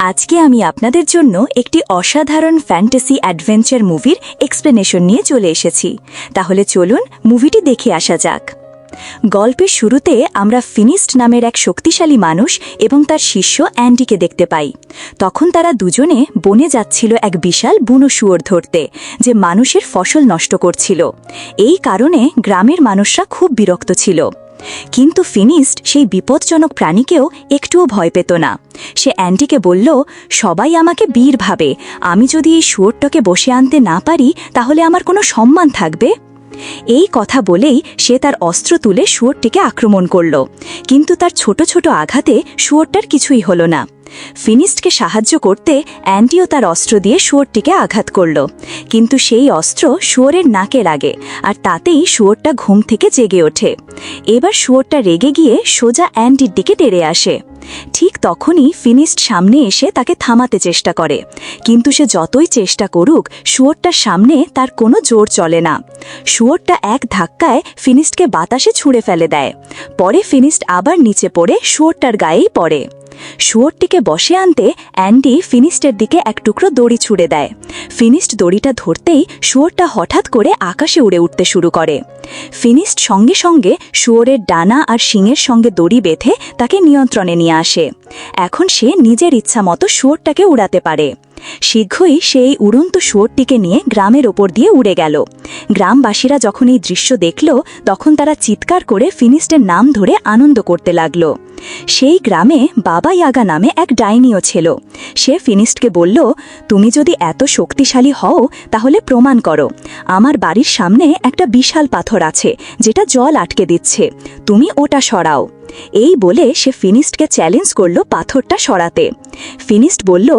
আজকে আমি আপনাদের জন্য একটি অসাধারণ ফ্যান্টাসি অ্যাডভেঞ্চার মুভির এক্সপ্লেনেশন নিয়ে চলে এসেছি। তাহলে চলুন মুভিটি দেখে আসা যাক। গল্পের শুরুতে আমরা ফিনিস্ট নামের এক শক্তিশালী মানুষ এবং তার শিষ্য অ্যান্ডিকে দেখতে পাই। তখন তারা দুজনে বনে যাচ্ছিল এক বিশাল বুনো শুয়োর ধরতে, যে মানুষের ফসল নষ্ট করছিল। এই কারণে গ্রামের মানুষরা খুব বিরক্ত ছিল। কিন্তু ফিনিস্ট সেই বিপজ্জনক প্রাণীকেও একটুও ভয় পেত না। সে অ্যান্ডিকে বলল, সবাই আমাকে বীর ভাবে, আমি যদি এই শুয়োরটাকে বসে আনতে না পারি তাহলে আমার কোনো সম্মান থাকবে? এই কথা বলেই সে তার অস্ত্র তুলে শুয়োরটিকে আক্রমণ করল, কিন্তু তার ছোট ছোট আঘাতে শুয়োরটার কিছুই হল না। ফিনিস্টকে সাহায্য করতে অ্যান্ডিও তার অস্ত্র দিয়ে শুয়োরটিকে আঘাত করল, কিন্তু সেই অস্ত্র শুয়োরের নাকে লাগে, আর তাতেই শুয়োরটা ঘুম থেকে জেগে ওঠে। এবার শুয়োরটা রেগে গিয়ে সোজা অ্যান্ডির দিকে তেড়ে আসে। ঠিক তখনই ফিনিস্ট সামনে এসে তাকে থামাতে চেষ্টা করে, কিন্তু সে যতই চেষ্টা করুক শুয়োরটার সামনে তার কোনো জোর চলে না। শুয়োরটা এক ধাক্কায় ফিনিস্টকে বাতাসে ছুঁড়ে ফেলে দেয়। পরে ফিনিস্ট আবার নিচে পড়ে শুয়োরটার গায়েই পড়ে। শুয়োরটিকে বসে আনতে অ্যান্ডি ফিনিস্টের দিকে এক টুকরো দড়ি ছুঁড়ে দেয়। ফিনিস্ট দড়িটা ধরতেই শুয়োরটা হঠাৎ করে আকাশে উড়ে উঠতে শুরু করে। ফিনিস্ট সঙ্গে সঙ্গে শুয়োরের ডানা আর শিংয়ের সঙ্গে দড়ি বেঁধে তাকে নিয়ন্ত্রণে নিয়ে আসে। এখন সে নিজের ইচ্ছা মতো শুয়োরটাকে উড়াতে পারে। শীঘ্রই সে এই উড়ন্ত শুয়োরটিকে নিয়ে গ্রামের ওপর দিয়ে উড়ে গেল। গ্রামবাসীরা যখন এই দৃশ্য দেখল তখন তারা চিৎকার করে ফিনিস্টের নাম ধরে আনন্দ করতে লাগল। সেই গ্রামে বাবা ইয়াগা নামে এক ডাইনিও ছিল। সে ফিনিস্টকে বলল, তুমি যদি এত শক্তিশালী হও তাহলে প্রমাণ করো। আমার বাড়ির সামনে একটা বিশাল পাথর আছে যেটা জল আটকে দিচ্ছে, তুমি ওটা সরাও। এই বলে সে ফিনিস্টকে চ্যালেঞ্জ করল পাথরটা সরাতে। ফিনিস্ট বলল,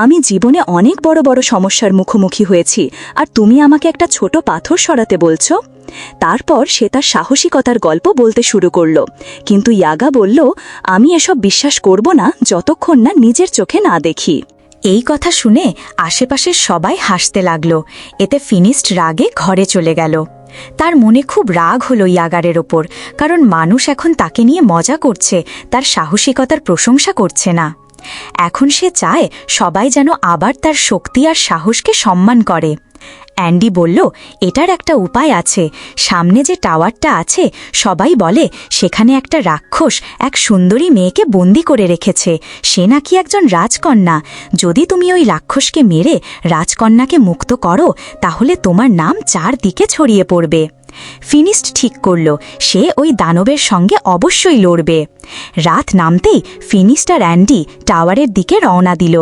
আমি জীবনে অনেক বড় বড় সমস্যার মুখোমুখি হয়েছি, আর তুমি আমাকে একটা ছোট পাথর সরাতে বলছো? তারপর সে তার সাহসিকতার গল্প বলতে শুরু করল, কিন্তু ইয়াগা বলল, আমি এসব বিশ্বাস করব না যতক্ষণ না নিজের চোখে না দেখি। এই কথা শুনে আশেপাশের সবাই হাসতে লাগল। এতে ফিনিস্ট রাগে ঘরে চলে গেল। তার মনে খুব রাগ হলো ইয়াগারের ওপর, কারণ মানুষ এখন তাকে নিয়ে মজা করছে, তার সাহসিকতার প্রশংসা করছে না। এখন সে চায় সবাই যেন আবার তার শক্তি আর সাহসকে সম্মান করে। অ্যান্ডি বলল, এটার একটা উপায় আছে। সামনে যে টাওয়ারটা আছে, সবাই বলে সেখানে একটা রাক্ষস এক সুন্দরী মেয়েকে বন্দি করে রেখেছে। সে নাকি একজন রাজকন্যা। যদি তুমি ওই রাক্ষসকে মেরে রাজকন্যাকে মুক্ত করো তাহলে তোমার নাম চারদিকে ছড়িয়ে পড়বে। ফিনিস্ট ঠিক করল সে ওই দানবের সঙ্গে অবশ্যই লড়বে। রাত নামতেই ফিনিস্ট আর অ্যান্ডি টাওয়ারের দিকে রওনা দিল।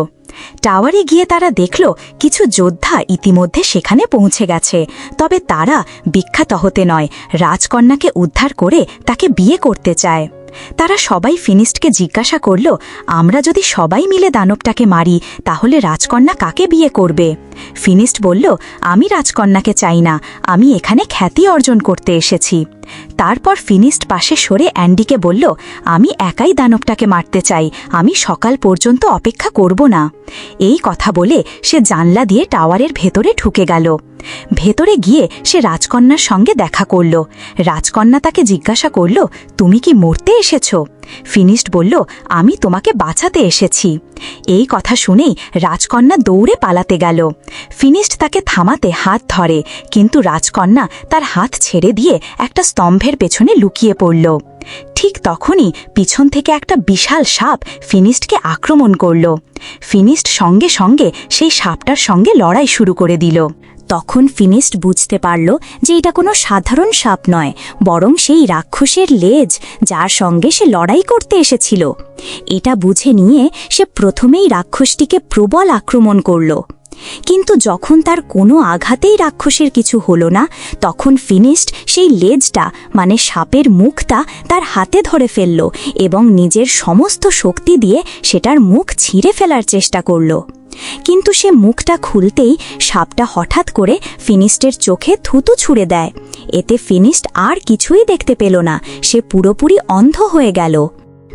টাওয়ারে গিয়ে তারা দেখল কিছু যোদ্ধা ইতিমধ্যে সেখানে পৌঁছে গেছে, তবে তারা বিখ্যাত হতে নয়, রাজকন্যাকে উদ্ধার করে তাকে বিয়ে করতে চায়। তারা সবাই ফিনিস্টকে জিজ্ঞাসা করল, আমরা যদি সবাই মিলে দানবটাকে মারি তাহলে রাজকন্যা কাকে বিয়ে করবে? ফিনিস্ট বলল, আমি রাজকন্যাকে চাই না, আমি এখানে খ্যাতি অর্জন করতে এসেছি। তারপর ফিনিস্ট পাশে সরে অ্যান্ডিকে বলল, আমি একাই দানবটাকে মারতে চাই, আমি সকাল পর্যন্ত অপেক্ষা করব না। এই কথা বলে সে জানলা দিয়ে টাওয়ারের ভেতরে ঢুকে গেল। ভেতরে গিয়ে সে রাজকন্যার সঙ্গে দেখা করল। রাজকন্যা তাকে জিজ্ঞাসা করল, তুমি কি মরতে এসেছ? ফিনিস্ট বলল, আমি তোমাকে বাঁচাতে এসেছি। এই কথা শুনেই রাজকন্যা দৌড়ে পালাতে গেল। ফিনিস্ট তাকে থামাতে হাত ধরে, কিন্তু রাজকন্যা তার হাত ছেড়ে দিয়ে একটা স্তম্ভের পেছনে লুকিয়ে পড়ল। ঠিক তখনই পিছন থেকে একটা বিশাল সাপ ফিনিস্টকে আক্রমণ করল। ফিনিস্ট সঙ্গে সঙ্গে সেই সাপটার সঙ্গে লড়াই শুরু করে দিল। তখন ফিনিস্ট বুঝতে পারল যে এটা কোনো সাধারণ সাপ নয়, বরং সেই রাক্ষসের লেজ যার সঙ্গে সে লড়াই করতে এসেছিল। এটা বুঝে নিয়ে সে প্রথমেই রাক্ষসটিকে প্রবল আক্রমণ করল, কিন্তু যখন তার কোনো আঘাতেই রাক্ষসের কিছু হলো না, তখন ফিনিস্ট সেই লেজটা মানে সাপের মুখটা তার হাতে ধরে ফেলল এবং নিজের সমস্ত শক্তি দিয়ে সেটার মুখ ছিঁড়ে ফেলার চেষ্টা করল। কিন্তু সে মুখটা খুলতেই সাপটা হঠাৎ করে ফিনিস্টের চোখে থুতু ছুঁড়ে দেয়। এতে ফিনিস্ট আর কিছুই দেখতে পেল না, সে পুরোপুরি অন্ধ হয়ে গেল।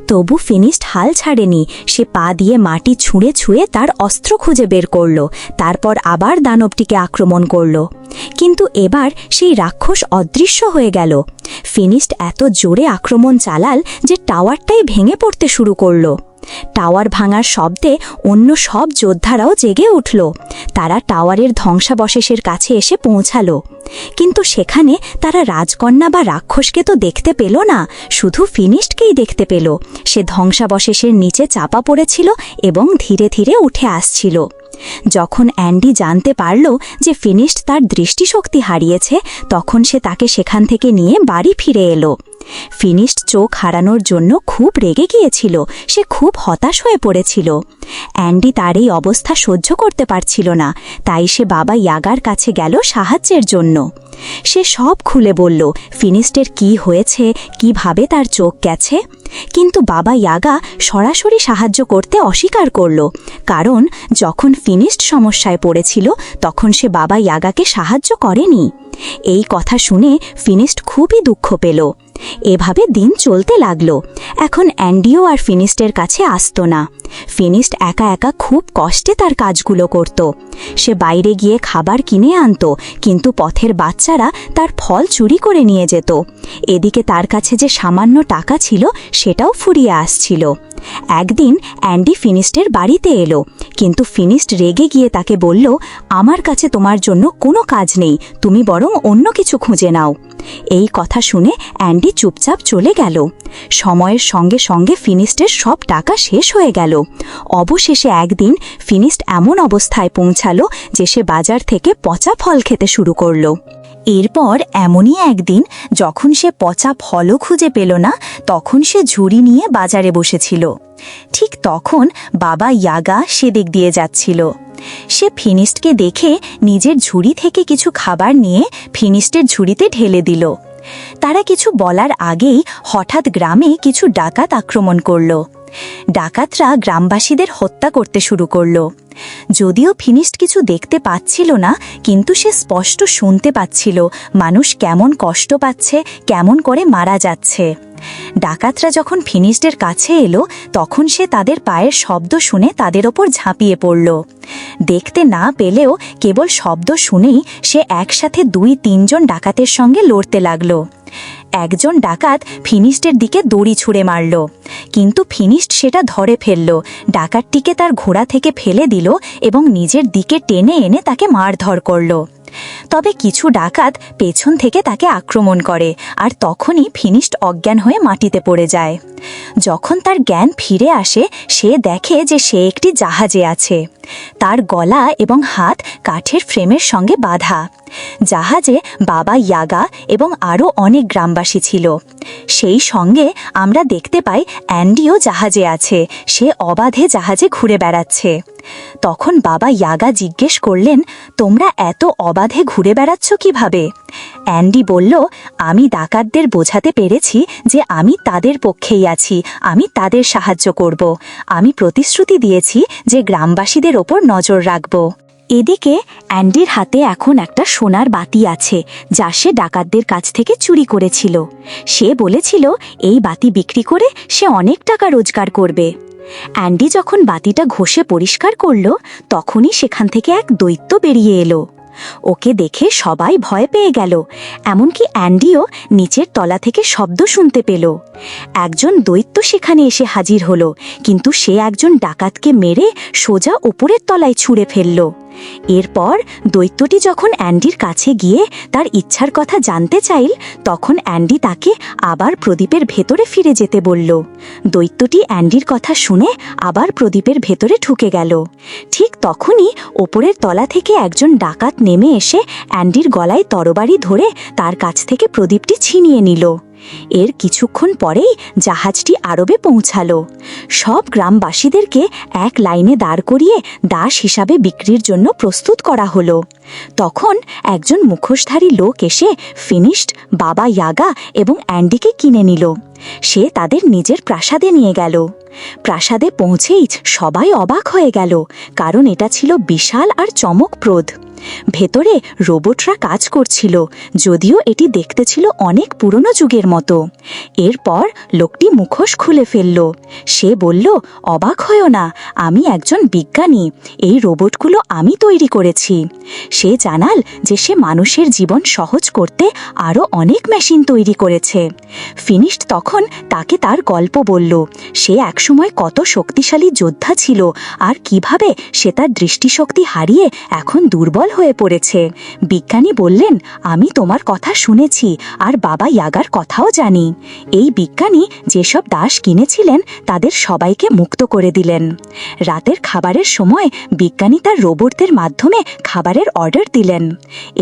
তবু ফিনিস্ট হাল ছাড়েনি, সে পা দিয়ে মাটি ছুঁড়ে ছুঁড়ে তার অস্ত্র খুঁজে বের করল। তারপর আবার দানবটিকে আক্রমণ করল, কিন্তু এবার সেই রাক্ষস অদৃশ্য হয়ে গেল। ফিনিস্ট এত জোরে আক্রমণ চালাল যে টাওয়ারটাই ভেঙে পড়তে শুরু করল। টাওয়ার ভাঙার শব্দে অন্য সব যোদ্ধারাও জেগে উঠল। তারা টাওয়ারের ধ্বংসাবশেষের কাছে এসে পৌঁছালো। কিন্তু সেখানে তারা রাজকন্যা বা রাক্ষসকে তো দেখতে পেল না, শুধু ফিনিশডকেই দেখতে পেল। সে ধ্বংসাবশেষের নিচে চাপা পড়েছিল এবং ধীরে ধীরে উঠে আসছিল। যখন অ্যান্ডি জানতে পারল যে ফিনিশড তার দৃষ্টিশক্তি হারিয়েছে, তখন সে তাকে সেখান থেকে নিয়ে বাড়ি ফিরে এলো। ফিনিশড চোখ হারানোর জন্য খুব রেগে গিয়েছিল, সে খুব হতাশ হয়ে পড়েছিল। অ্যান্ডি তার এই অবস্থা সহ্য করতে পারছিল না, তাই সে বাবা ইয়াগার কাছে গেল সাহায্যের জন্য। সে সব খুলে বলল ফিনিশডের কি হয়েছে, কিভাবে তার চোখ গেছে। কিন্তু বাবা ইয়াগা সরাসরি সাহায্য করতে অস্বীকার করল, কারণ যখন ফিনিশড সমস্যায় পড়েছিল তখন সে বাবা ইয়াগাকে সাহায্য করেনি। এই কথা শুনে ফিনিশড খুবই দুঃখ পেল। এভাবে দিন চলতে লাগলো। এখন অ্যান্ডিও আর ফিনিশডের কাছে আসতো না। ফিনিশড একা একা খুব কষ্টে তার কাজগুলো করত। সে বাইরে গিয়ে খাবার কিনে আনত, কিন্তু পথের বাচ্চারা তার ফল চুরি করে নিয়ে যেত। এদিকে তার কাছে যে সামান্য টাকা ছিল সেটাও ফুরিয়ে আসছিল। একদিন অ্যান্ডি ফিনিশডের বাড়িতে এলো, কিন্তু ফিনিশড রেগে গিয়ে তাকে বলল, আমার কাছে তোমার জন্য কোনো কাজ নেই, তুমি বরং অন্য কিছু খুঁজে নাও। এই কথা শুনে অ্যান্ডি চুপচাপ চলে গেল। সময়ের সঙ্গে সঙ্গে ফিনিশডের সব টাকা শেষ হয়ে গেল। অবশেষে একদিন ফিনিশড এমন অবস্থায় পৌঁছালো যে সে বাজার থেকে পচা ফল খেতে শুরু করলো। এরপর এমনই একদিন যখন সে পচা ফলও খুঁজে পেল না, তখন সে ঝুড়ি নিয়ে বাজারে বসেছিল। ঠিক তখন বাবা ইয়াগা সেদিক দিয়ে যাচ্ছিল। সে ফিনিশডকে দেখে নিজের ঝুড়ি থেকে কিছু খাবার নিয়ে ফিনিশডের ঝুড়িতে ঢেলে দিল। তারা কিছু বলার আগেই হঠাৎ গ্রামে কিছু ডাকাত আক্রমণ করল। ডাকাতরা গ্রামবাসীদের হত্যা করতে শুরু করল। যদিও ফিনিশড কিছু দেখতে পাচ্ছিল না, কিন্তু সে স্পষ্ট শুনতে পাচ্ছিল মানুষ কেমন কষ্ট পাচ্ছে, কেমন করে মারা যাচ্ছে। ডাকাতরা যখন ফিনিশডের কাছে এলো, তখন সে তাদের পায়ের শব্দ শুনে তাদের ওপর ঝাঁপিয়ে পড়ল। দেখতে না পেলেও কেবল শব্দ শুনেই সে একসাথে 2-3 জন ডাকাতের সঙ্গে লড়তে লাগলো। একজন ডাকাত ফিনিশডের দিকে দড়ি ছুঁড়ে মারল, কিন্তু ফিনিশড সেটা ধরে ফেলল। ডাকাতটিকে তার ঘোড়া থেকে ফেলে দিল এবং নিজের দিকে টেনে এনে তাকে মারধর করল। তবে কিছু ডাকাত পেছন থেকে তাকে আক্রমণ করে, আর তখনই ফিনিশড অজ্ঞান হয়ে মাটিতে পড়ে যায়। যখন তার জ্ঞান ফিরে আসে, সে দেখে যে সে একটি জাহাজে আছে। তার গলা এবং হাত কাঠের ফ্রেমের সঙ্গে বাঁধা। জাহাজে বাবা ইয়াগা এবং আরও অনেক গ্রামবাসী ছিল। সেই সঙ্গে আমরা দেখতে পাই অ্যান্ডিও জাহাজে আছে, সে অবাধে জাহাজে ঘুরে বেড়াচ্ছে। তখন বাবা ইয়াগা জিজ্ঞেস করলেন, তোমরা এত অবাধে ঘুরে বেড়াচ্ছ কিভাবে? অ্যান্ডি বলল, আমি ডাকাতদের বোঝাতে পেরেছি যে আমি তাদের পক্ষেই আছি, আমি তাদের সাহায্য করব। আমি প্রতিশ্রুতি দিয়েছি যে গ্রামবাসীদের ওপর নজর রাখব। এদিকে অ্যান্ডির হাতে এখন একটা সোনার বাতি আছে, যা সে ডাকাতদের কাছ থেকে চুরি করেছিল। সে বলেছিল এই বাতি বিক্রি করে সে অনেক টাকা রোজগার করবে। অ্যান্ডি যখন বাতিটা ঘষে পরিষ্কার করল, তখনই সেখান থেকে এক দৈত্য বেরিয়ে এলো। ওকে দেখে সবাই ভয় পেয়ে গেল, এমনকি অ্যান্ডিও নিচের তলা থেকে শব্দ শুনতে পেল। একজন দৈত্য সেখানে এসে হাজির হলো, কিন্তু সে একজন ডাকাতকে মেরে সোজা উপরের তলায় ছুঁড়ে ফেলল। এরপর দৈত্যটি যখন অ্যান্ডির কাছে গিয়ে তার ইচ্ছার কথা জানতে চাইল, তখন অ্যান্ডি তাকে আবার প্রদীপের ভেতরে ফিরে যেতে বলল। দৈত্যটি অ্যান্ডির কথা শুনে আবার প্রদীপের ভেতরে ঢুকে গেল। ঠিক তখনই ওপরের তলা থেকে একজন ডাকাত নেমে এসে অ্যান্ডির গলায় তরবারি ধরে তার কাছ থেকে প্রদীপটি ছিনিয়ে নিল। এর কিছুক্ষণ পরেই জাহাজটি আরবে পৌঁছালো। সব গ্রামবাসীদেরকে এক লাইনে দাঁড় করিয়ে দাস হিসাবে বিক্রির জন্য প্রস্তুত করা হলো। তখন একজন মুখোশধারী লোক এসে ফিনিশড, বাবা ইয়াগা এবং অ্যান্ডিকে কিনে নিল। সে তাদের নিজের প্রাসাদে নিয়ে গেল। প্রাসাদে পৌঁছেই সবাই অবাক হয়ে গেল, কারণ এটা ছিল বিশাল আর চমকপ্রদ। ভেতরে রোবটরা কাজ করছিল, যদিও এটি দেখতে ছিল অনেক পুরনো যুগের মতো। এরপর লোকটি মুখোশ খুলে ফেলল। সে বলল, অবাক হয়ো না, আমি একজন বিজ্ঞানী, এই রোবটগুলো আমি তৈরি করেছি। সে জানাল যে সে মানুষের জীবন সহজ করতে আরও অনেক মেশিন তৈরি করেছে। ফিনিশড তখন তাকে তার গল্প বলল, সে একসময় কত শক্তিশালী যোদ্ধা ছিল আর কিভাবে সে তার দৃষ্টিশক্তি হারিয়ে এখন দুর্বল হয়ে পড়েছে। বিজ্ঞানী বললেন, আমি তোমার কথা শুনেছি আর বাবা ইয়াগার কথাও জানি। এই বিজ্ঞানী যেসব দাস কিনেছিলেন তাদের সবাইকে মুক্ত করে দিলেন। রাতের খাবারের সময় বিজ্ঞানী তার রোবটদের মাধ্যমে খাবারের অর্ডার দিলেন।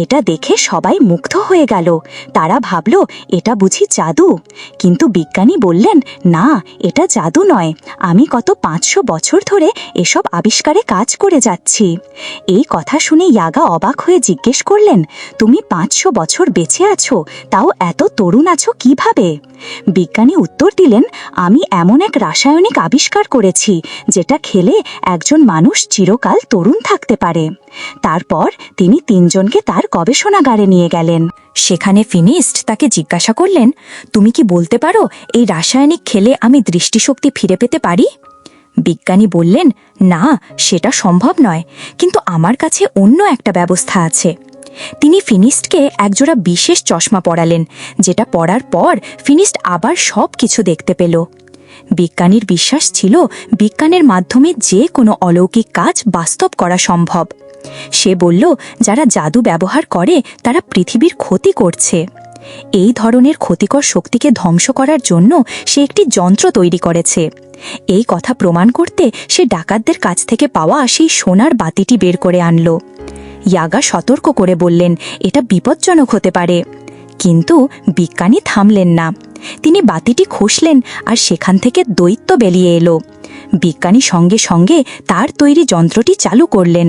এটা দেখে সবাই মুগ্ধ হয়ে গেল। তারা ভাবল এটা বুঝি জাদু। কিন্তু বিজ্ঞানী বললেন, না, এটা জাদু নয়, আমি গত 500 বছর ধরে এসব আবিষ্কারে কাজ করে যাচ্ছি। এই কথা শুনে ইয়াগা অবাক হয়ে জিজ্ঞেস করলেন, তুমি 500 বছর বেঁচে আছো, তাও এত তরুণ আছো কিভাবে? বিজ্ঞানী উত্তর দিলেন, আমি এমন এক রাসায়নিক আবিষ্কার করেছি যেটা খেলে একজন মানুষ চিরকাল তরুণ থাকতে পারে। তারপর তিনি 3 জনকে তার গবেষণাগারে নিয়ে গেলেন। সেখানে ফিনিশড তাকে জিজ্ঞাসা করলেন, তুমি কি বলতে পারো এই রাসায়নিক খেলে আমি দৃষ্টিশক্তি ফিরে পেতে পারি? বিজ্ঞানী বললেন, না, সেটা সম্ভব নয়, কিন্তু আমার কাছে অন্য একটা ব্যবস্থা আছে। তিনি ফিনিশডকে একজোড়া বিশেষ চশমা পরালেন, যেটা পরার পর ফিনিশড আবার সব কিছু দেখতে পেল। বিজ্ঞানীর বিশ্বাস ছিল বিজ্ঞানের মাধ্যমে যে কোনো অলৌকিক কাজ বাস্তব করা সম্ভব। সে বলল, যারা জাদু ব্যবহার করে তারা পৃথিবীর ক্ষতি করছে। এই ধরনের ক্ষতিকর শক্তিকে ধ্বংস করার জন্য সে একটি যন্ত্র তৈরি করেছে। এই কথা প্রমাণ করতে সে ডাকাতদের কাছ থেকে পাওয়া সেই সোনার বাতিটি বের করে আনল। ইয়াগা সতর্ক করে বললেন, এটা বিপজ্জনক হতে পারে। কিন্তু বিজ্ঞানী থামলেন না। তিনি বাতিটি খসলেন আর সেখান থেকে দৈত্য বেরিয়ে এলো। বিজ্ঞানী সঙ্গে সঙ্গে তার তৈরি যন্ত্রটি চালু করলেন।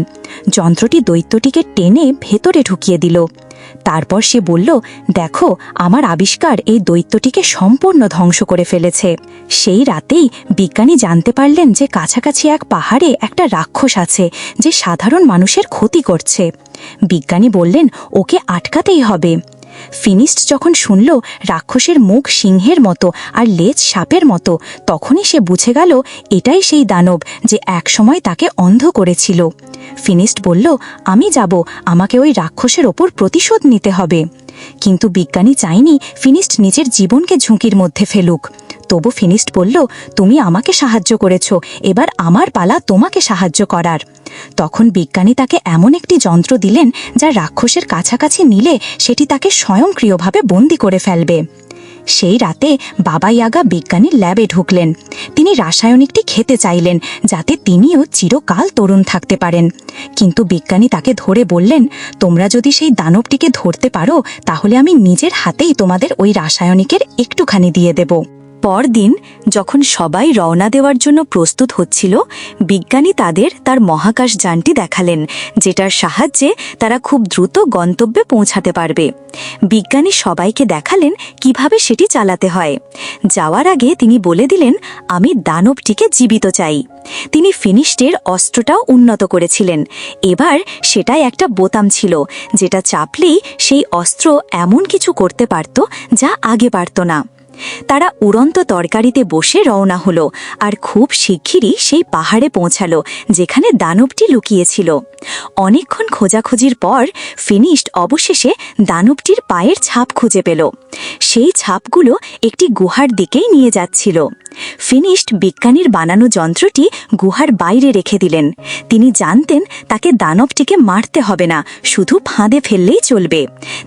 যন্ত্রটি দৈত্যটিকে টেনে ভেতরে ঢুকিয়ে দিল। তারপর সে বলল, দেখো, আমার আবিষ্কার এই দৈত্যটিকে সম্পূর্ণ ধ্বংস করে ফেলেছে। সেই রাতেই বিজ্ঞানী জানতে পারলেন যে কাছাকাছি এক পাহাড়ে একটা রাক্ষস আছে যে সাধারণ মানুষের ক্ষতি করছে। বিজ্ঞানী বললেন, ওকে আটকাতেই হবে। ফিনিশড যখন শুনল রাক্ষসের মুখ সিংহের মতো আর লেজ সাপের মতো, তখনই সে বুঝে গেল এটাই সেই দানব যে একসময় তাকে অন্ধ করেছিল। ফিনিশড বলল, আমি যাব, আমাকে ওই রাক্ষসের ওপর প্রতিশোধ নিতে হবে। কিন্তু বিজ্ঞানী চায়নি ফিনিশড নিজের জীবনকে ঝুঁকির মধ্যে ফেলুক। তবু ফিনিশড বলল, তুমি আমাকে সাহায্য করেছ, এবার আমার পালা তোমাকে সাহায্য করার। তখন বিজ্ঞানী তাকে এমন একটি যন্ত্র দিলেন যা রাক্ষসের কাছাকাছি নিলে সেটি তাকে স্বয়ংক্রিয়ভাবে বন্দী করে ফেলবে। সেই রাতে বাবা ইয়াগা বিজ্ঞানীর ল্যাবে ঢুকলেন। তিনি রাসায়নিকটি খেতে চাইলেন যাতে তিনিও চিরকাল তরুণ থাকতে পারেন। কিন্তু বিজ্ঞানী তাকে ধরে বললেন, তোমরা যদি সেই দানবটিকে ধরতে পারো তাহলে আমি নিজের হাতেই তোমাদের ওই রাসায়নিকের একটুখানি দিয়ে দেব। পরদিন যখন সবাই রওনা দেওয়ার জন্য প্রস্তুত হচ্ছিল, বিজ্ঞানী তার মহাকাশ যানটি দেখালেন, যেটার সাহায্যে তারা খুব দ্রুত গন্তব্যে পৌঁছাতে পারবে। বিজ্ঞানী সবাইকে দেখালেন কিভাবে সেটি চালাতে হয়। যাওয়ার আগে তিনি বলে দিলেন, আমি দানবটিকে জীবিত চাই। তিনি ফিনিশডের অস্ত্রটাও উন্নত করেছিলেন। এবার সেটাই একটা বোতাম ছিল, যেটা চাপলেই সেই অস্ত্র এমন কিছু করতে পারত যা আগে পারত না। তারা উড়ন্ত তরকারিতে বসে রওনা হলো আর খুব শিগগিরই সেই পাহাড়ে পৌঁছালো যেখানে দানবটি লুকিয়েছিল। অনেকক্ষণ খোঁজাখুঁজির পর ফিনিশড অবশেষে দানবটির পায়ের ছাপ খুঁজে পেল। সেই ছাপগুলো একটি গুহার দিকেই নিয়ে যাচ্ছিল। ফিনিশড বিজ্ঞানীর বানানো যন্ত্রটি গুহার বাইরে রেখে দিলেন। তিনি জানতেন তাকে দানবটিকে মারতে হবে না, শুধু ফাঁদে ফেললেই চলবে।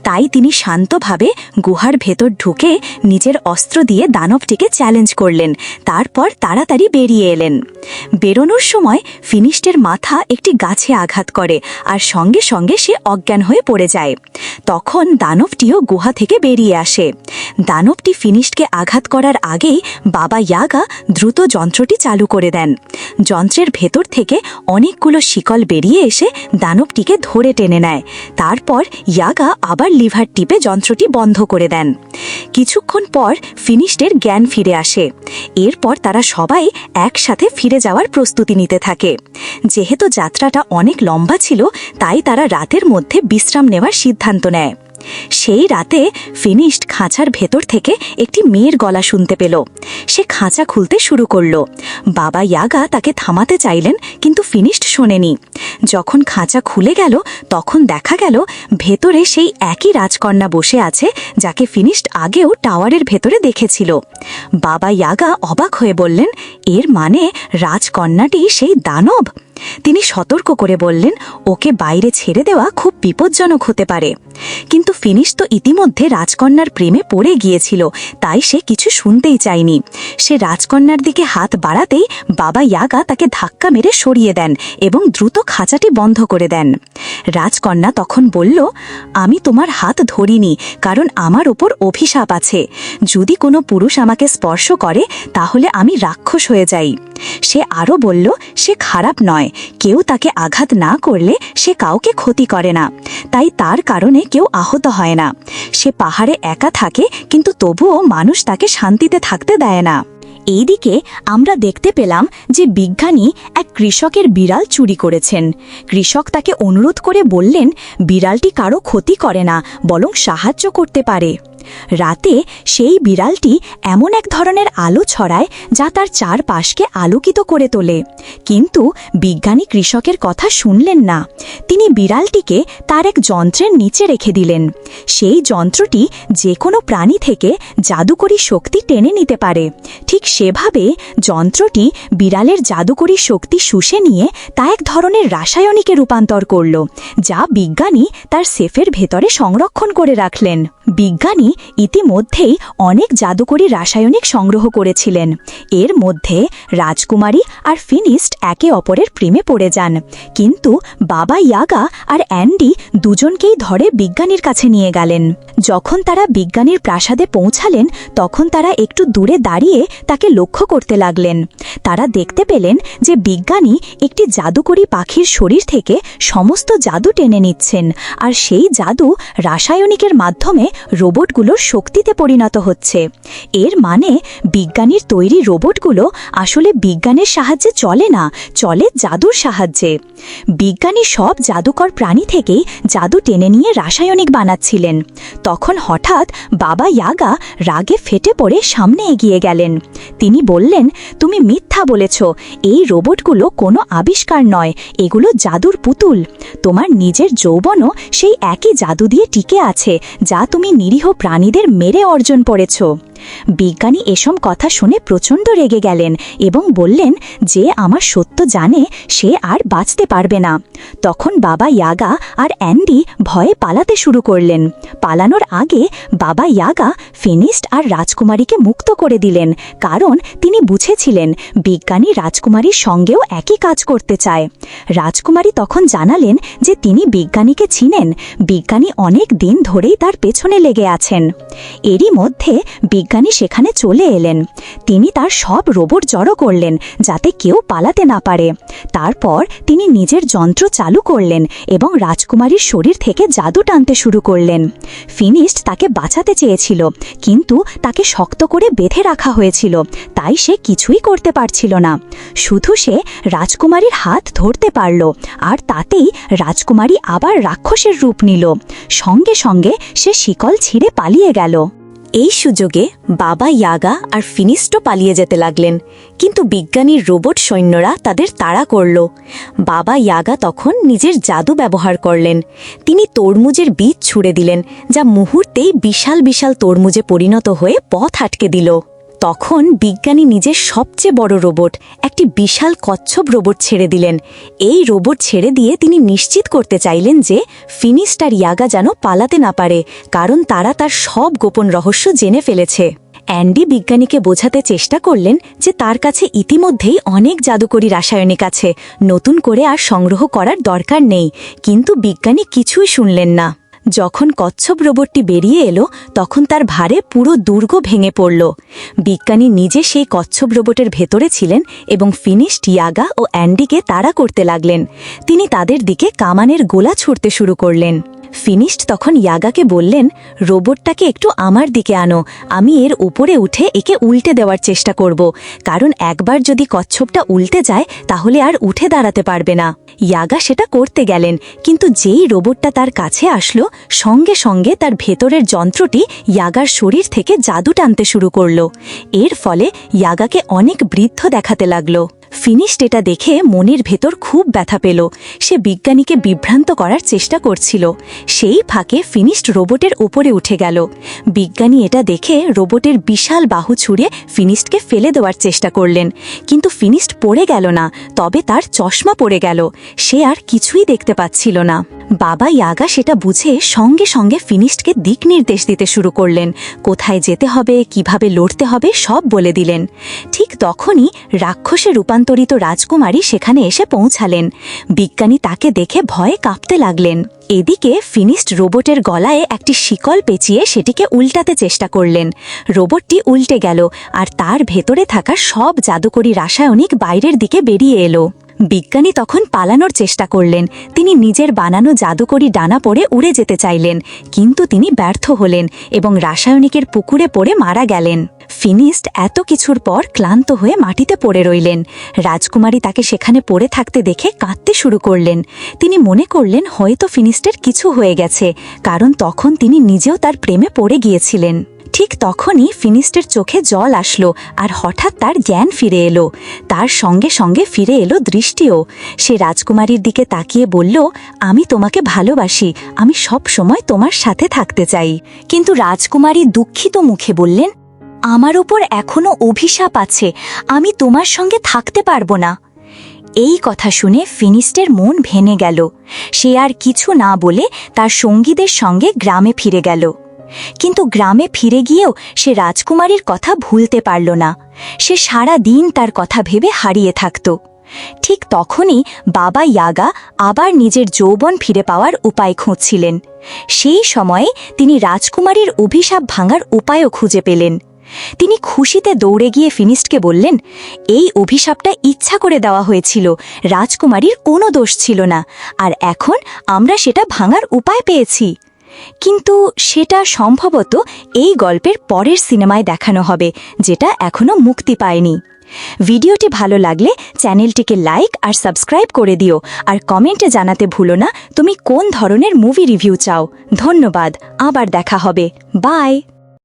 তাই তিনি শান্তভাবে গুহার ভেতর ঢুকে নিজের অস্ত্র দিয়ে দানবটিকে চ্যালেঞ্জ করলেন। তারপর তাড়াতাড়ি বেরিয়ে এলেন। বেরোনোর সময় ফিনিশডের মাথা একটি গাছে আঘাত করে আর সঙ্গে সঙ্গে সে অজ্ঞান হয়ে পড়ে যায়। তখন দানবটিও গুহা থেকে বেরিয়ে আসে। দানবটি ফিনিশডকে আঘাত করার আগেই বাবা ইয়াগা দ্রুত যন্ত্রটি চালু করে দেন। যন্ত্রের ভেতর থেকে অনেকগুলো শিকল বেরিয়ে এসে দানবটিকে ধরে টেনে নেয়। তারপর ইয়াগা আবার লিভার টিপে যন্ত্রটি বন্ধ করে দেন। কিছুক্ষণ পর ফিনিস্টের জ্ঞান ফিরে আসে। এরপর তারা সবাই একসাথে ফিরে যাওয়ার প্রস্তুতি নিতে থাকে। যেহেতু যাত্রাটা অনেক লম্বা ছিল, তাই তারা রাতের মধ্যে বিশ্রাম নেওয়ার সিদ্ধান্ত নেয়। সেই রাতে ফিনিস্ট খাঁচার ভেতর থেকে একটি মেয়ের গলা শুনতে পেল। সে খাঁচা খুলতে শুরু করল। বাবা ইয়াগা তাকে থামাতে চাইলেন, কিন্তু ফিনিস্ট শোনেনি। যখন খাঁচা খুলে গেল, তখন দেখা গেল ভেতরে সেই একই রাজকন্যা বসে আছে, যাকে ফিনিস্ট আগেও টাওয়ারের ভেতরে দেখেছিল। বাবা ইয়াগা অবাক হয়ে বললেন, এর মানে রাজকন্যাটি সেই দানব। তিনি সতর্ক করে বললেন, ওকে বাইরে ছেড়ে দেওয়া খুব বিপজ্জনক হতে পারে। কিন্তু ফিনিস্ট তো ইতিমধ্যে রাজকন্যার প্রেমে পড়ে গিয়েছিল, তাই সে কিছু শুনতেই চায়নি। সে রাজকন্যার দিকে হাত বাড়াতেই বাবা ইয়াগা তাকে ধাক্কা মেরে সরিয়ে দেন এবং দ্রুত খাঁচাটি বন্ধ করে দেন। রাজকন্যা তখন বলল, আমি তোমার হাত ধরিনি, কারণ আমার ওপর অভিশাপ আছে। যদি কোনো পুরুষ আমাকে স্পর্শ করে, তাহলে আমি রাক্ষস হয়ে যাই। সে আরও বলল, সে খারাপ নয়, কেউ তাকে আঘাত না করলে সে কাউকে ক্ষতি করে না, তাই তার কারণে কেউ আহত হয় না। সে পাহাড়ে একা থাকে, কিন্তু তবুও মানুষ তাকে শান্তিতে থাকতে দেয় না। এইদিকে আমরা দেখতে পেলাম যে বিজ্ঞানী এক কৃষকের বিড়াল চুরি করেছেন। কৃষক তাকে অনুরোধ করে বললেন, বিড়ালটি কারো ক্ষতি করে না, বরং সাহায্য করতে পারে। রাতে সেই বিড়ালটি এমন এক ধরনের আলো ছড়ায় যা তার চারপাশকে আলোকিত করে তোলে। কিন্তু বিজ্ঞানী কৃষকের কথা শুনলেন না। তিনি বিড়ালটিকে তার এক যন্ত্রের নিচে রেখে দিলেন। সেই যন্ত্রটি যে কোনো প্রাণী থেকে জাদুকরী শক্তি টেনে নিতে পারে। ঠিক সেভাবে যন্ত্রটি বিড়ালের জাদুকরী শক্তি শুষে নিয়ে তা এক ধরনের রাসায়নিকে রূপান্তর করল, যা বিজ্ঞানী তার সেফের ভেতরে সংরক্ষণ করে রাখলেন। বিজ্ঞানী ইতিমধ্যেই অনেক জাদুকরী রাসায়নিক সংগ্রহ করেছিলেন। এর মধ্যে রাজকুমারী আর ফিনিস্ট একে অপরের প্রেমে পড়ে যান। কিন্তু বাবা ইয়াগা আর অ্যান্ডি দুজনকেই ধরে বিজ্ঞানীর কাছে নিয়ে গেলেন। যখন তারা বিজ্ঞানীর প্রাসাদে পৌঁছালেন, তখন তারা একটু দূরে দাঁড়িয়ে তাকে লক্ষ্য করতে লাগলেন। তারা দেখতে পেলেন যে বিজ্ঞানী একটি জাদুকরী পাখির শরীর থেকে সমস্ত জাদু টেনে নিচ্ছেন, আর সেই জাদু রাসায়নিকের মাধ্যমে রোবটগুলোর শক্তিতে পরিণত হচ্ছে। এর মানে বিজ্ঞানীর তৈরি রোবটগুলো আসলে বিজ্ঞানের সাহায্যে চলে না, চলে জাদুর সাহায্যে। বিজ্ঞানী সব জাদুকর প্রাণী থেকেই জাদু টেনে নিয়ে রাসায়নিক বানাচ্ছিলেন। তখন হঠাৎ বাবা ইয়াগা রাগে ফেটে পড়ে সামনে এগিয়ে গেলেন। তিনি বললেন, তুমি মিথ্যা বলেছ, এই রোবটগুলো কোনো আবিষ্কার নয়, এগুলো জাদুর পুতুল। তোমার নিজের যৌবনও সেই একই জাদু দিয়ে টিকে আছে, যা তুমি নিরীহ প্রাণীদের মেরে অর্জন করেছ। বিজ্ঞানী এসব কথা শুনে প্রচণ্ড রেগে গেলেন এবং বললেন, যে আমার সত্য জানে সে আর বাঁচতে পারবে না। তখন বাবা ইয়াগা আর অ্যান্ডি ভয়ে পালাতে শুরু করলেন। পালানোর আগে বাবা ইয়াগা ফিনিস্ট আর রাজকুমারীকে মুক্ত করে দিলেন, কারণ তিনি বুঝেছিলেন বিজ্ঞানী রাজকুমারীর সঙ্গেও একই কাজ করতে চায়। রাজকুমারী তখন জানালেন যে তিনি বিজ্ঞানীকে চিনেন, বিজ্ঞানী অনেক দিন ধরেই তার পেছনে লেগে আছেন। এরই মধ্যে বিজ্ঞানী সেখানে চলে এলেন। তিনি তার সব রোবট জড়ো করলেন যাতে কেউ পালাতে না পারে। তারপর তিনি নিজের যন্ত্র চালু করলেন এবং রাজকুমারীর শরীর থেকে জাদু টানতে শুরু করলেন। ফিনিস্ট তাকে বাঁচাতে চেয়েছিল, কিন্তু তাকে শক্ত করে বেঁধে রাখা হয়েছিল, তাই সে কিছুই করতে পারছিল না। শুধু সে রাজকুমারীর হাত ধরতে পারল, আর তাতেই রাজকুমারী আবার রাক্ষসের রূপ নিল। সঙ্গে সঙ্গে সে শিকল ছিঁড়ে পালিয়ে গেল। এই সুযোগে বাবা ইয়াগা আর ফিনিস্টও পালিয়ে যেতে লাগলেন, কিন্তু বিজ্ঞানীর রোবট সৈন্যরা তাদের তাড়া করল। বাবা ইয়াগা তখন নিজের জাদু ব্যবহার করলেন। তিনি তরমুজের বীজ ছুঁড়ে দিলেন, যা মুহূর্তেই বিশাল বিশাল তরমুজে পরিণত হয়ে পথ আটকে দিল। তখন বিজ্ঞানী নিজের সবচেয়ে বড় রোবট, একটি বিশাল কচ্ছপ রোবট ছেড়ে দিলেন। এই রোবট ছেড়ে দিয়ে তিনি নিশ্চিত করতে চাইলেন যে ফিনিস্ট আর ইয়াগা যেন পালাতে না পারে, কারণ তারা তার সব গোপন রহস্য জেনে ফেলেছে। অ্যান্ডি বিজ্ঞানীকে বোঝাতে চেষ্টা করলেন যে তার কাছে ইতিমধ্যেই অনেক জাদুকরী রাসায়নিক আছে, নতুন করে আর সংগ্রহ করার দরকার নেই, কিন্তু বিজ্ঞানী কিছুই শুনলেন না। যখন কচ্ছপ রোবটটি বেরিয়ে এলো, তখন তার ভারে পুরো দুর্গ ভেঙে পড়ল। বিজ্ঞানী নিজে সেই কচ্ছপ রোবটের ভেতরে ছিলেন এবং ফিনিস্ট, ইয়াগা ও অ্যান্ডিকে তাড়া করতে লাগলেন। তিনি তাদের দিকে কামানের গোলা ছুড়তে শুরু করলেন। ফিনিশড তখন ইয়াগাকে বললেন, রোবটটাকে একটু আমার দিকে আনো, আমি এর উপরে উঠে একে উল্টে দেওয়ার চেষ্টা করব, কারণ একবার যদি কচ্ছপটা উল্টে যায় তাহলে আর উঠে দাঁড়াতে পারবে না। ইয়াগা সেটা করতে গেলেন, কিন্তু যেই রোবটটা তার কাছে আসলো সঙ্গে সঙ্গে তার ভেতরের যন্ত্রটি ইয়াগার শরীর থেকে জাদু টানতে শুরু করল। এর ফলে ইয়াগাকে অনেক বৃদ্ধ দেখাতে লাগল। ফিনিশড এটা দেখে মনের ভেতর খুব ব্যথা পেল। সে বিজ্ঞানীকে বিভ্রান্ত করার চেষ্টা করছিল। সেই ফাঁকে ফিনিশড রোবটের ওপরে উঠে গেল। বিজ্ঞানী এটা দেখে রোবটের বিশাল বাহু ছুঁড়ে ফিনিশডকে ফেলে দেওয়ার চেষ্টা করলেন, কিন্তু ফিনিশড পড়ে গেল না, তবে তার চশমা পড়ে গেল। সে আর কিছুই দেখতে পাচ্ছিল না। বাবা ইয়াগা সেটা বুঝে সঙ্গে সঙ্গে ফিনিশডকে দিক নির্দেশ দিতে শুরু করলেন। কোথায় যেতে হবে, কিভাবে লড়তে হবে সব বলে দিলেন। ঠিক তখনই রাক্ষসে রূপান্তরিত রাজকুমারী সেখানে এসে পৌঁছালেন। বিজ্ঞানী তাকে দেখে ভয়ে কাঁপতে লাগলেন। এদিকে ফিনিশড রোবটের গলায় একটি শিকল পেঁচিয়ে সেটিকে উল্টাতে চেষ্টা করলেন। রোবটটি উল্টে গেল, আর তার ভেতরে থাকা সব জাদুকরী রাসায়নিক বাইরের দিকে বেরিয়ে এলো। বিজ্ঞানী তখন পালানোর চেষ্টা করলেন। তিনি নিজের বানানো জাদুকরী ডানা পড়ে উড়ে যেতে চাইলেন, কিন্তু তিনি ব্যর্থ হলেন এবং রাসায়নিকের পুকুরে পড়ে মারা গেলেন। ফিনিশড এত কিছুর পর ক্লান্ত হয়ে মাটিতে পড়ে রইলেন। রাজকুমারী তাকে সেখানে পড়ে থাকতে দেখে কাঁদতে শুরু করলেন। তিনি মনে করলেন হয়তো ফিনিশডের কিছু হয়ে গেছে, কারণ তখন তিনি নিজেও তার প্রেমে পড়ে গিয়েছিলেন। ঠিক তখনই ফিনিশডের চোখে জল আসলো, আর হঠাৎ তার জ্ঞান ফিরে এলো। তার সঙ্গে সঙ্গে ফিরে এলো দৃষ্টিও। সে রাজকুমারীর দিকে তাকিয়ে বলল, আমি তোমাকে ভালোবাসি, আমি সব সময় তোমার সাথে থাকতে চাই। কিন্তু রাজকুমারী দুঃখিত মুখে বললেন, আমার ওপর এখনো অভিশাপ আছে, আমি তোমার সঙ্গে থাকতে পারবো না। এই কথা শুনে ফিনিশডের মন ভেঙে গেল। সে আর কিছু না বলে তার সঙ্গীদের সঙ্গে গ্রামে ফিরে গেল। কিন্তু গ্রামে ফিরে গিয়েও সে রাজকুমারীর কথা ভুলতে পারল না। সে সারা দিন তার কথা ভেবে হারিয়ে থাকত। ঠিক তখনই বাবা ইয়াগা আবার নিজের যৌবন ফিরে পাওয়ার উপায় খুঁজছিলেন। সেই সময়ে তিনি রাজকুমারীর অভিশাপ ভাঙার উপায়ও খুঁজে পেলেন। তিনি খুশিতে দৌড়ে গিয়ে ফিনিশডকে বললেন, এই অভিশাপটা ইচ্ছা করে দেওয়া হয়েছিল, রাজকুমারীর কোনো দোষ ছিল না, আর এখন আমরা সেটা ভাঙার উপায় পেয়েছি। কিন্তু সেটা সম্ভবত এই গল্পের পরের সিনেমায় দেখানো হবে, যেটা এখনো মুক্তি পায়নি। ভিডিওটি ভালো লাগলে চ্যানেলটিকে লাইক আর সাবস্ক্রাইব করে দিও, আর কমেন্টে জানাতে ভুলো না তুমি কোন ধরনের মুভি রিভিউ চাও। ধন্যবাদ, আবার দেখা হবে, বাই।